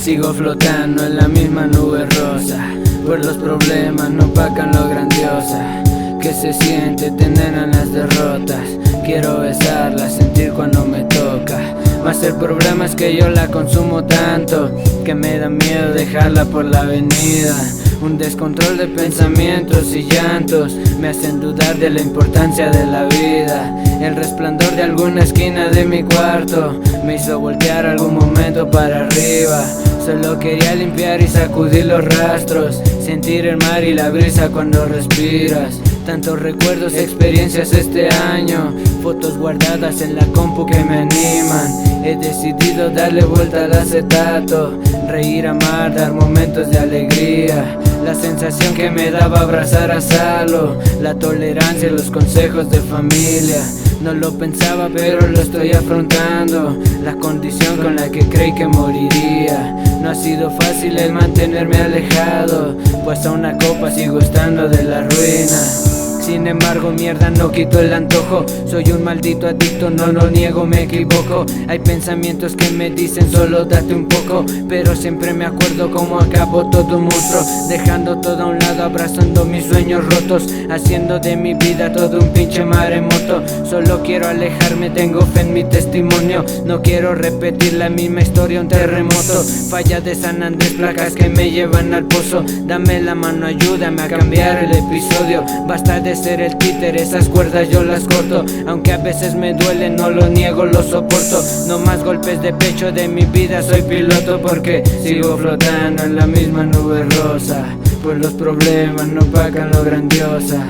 Sigo flotando en la misma nube rosa, pues los problemas no opacan lo grandiosa que se siente tener en las derrotas. Quiero besarla, sentir cuando me toca, mas el problema es que yo la consumo tanto que me da miedo dejarla por la avenida. Un descontrol de pensamientos y llantos me hacen dudar de la importancia de la vida. El resplandor de alguna esquina de mi cuarto me hizo voltear algún momento para arriba. Solo quería limpiar y sacudir los rastros, sentir el mar y la brisa cuando respiras. Tantos recuerdos y experiencias este año, fotos guardadas en la compu que me animan. He decidido darle vuelta al acetato, reír, amar, dar momentos de alegría. La sensación que me daba abrazar a Salo, la tolerancia y los consejos de familia. No lo pensaba pero lo estoy afrontando, la condición con la que creí que moriría. No ha sido fácil el mantenerme alejado, pues a una copa sigo estando de la ruina. Sin embargo, mierda, no quito el antojo. Soy un maldito adicto, no lo niego, me equivoco. Hay pensamientos que me dicen solo date un poco, pero siempre me acuerdo cómo acabó todo un monstruo, dejando todo a un lado, abrazando mis sueños rotos, haciendo de mi vida todo un pinche maremoto. Solo quiero alejarme, tengo fe en mi testimonio. No quiero repetir la misma historia, un terremoto. Falla de San Andrés, placas que me llevan al pozo. Dame la mano, ayúdame a cambiar el episodio. Basta de ser el títer, esas cuerdas yo las corto. Aunque a veces me duele, no lo niego, lo soporto. No más golpes de pecho de mi vida, soy piloto porque sigo flotando en la misma nube rosa, pues los problemas no opacan lo grandiosa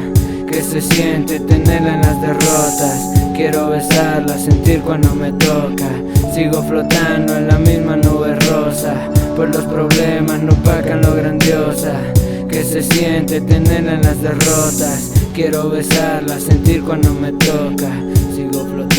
que se siente tenerla en las derrotas. Quiero besarla, sentir cuando me toca. Sigo flotando en la misma nube rosa, pues los problemas no opacan lo grandiosa que se siente tenerla en las derrotas. Quiero besarla, sentir cuando me toca. Sigo flotando.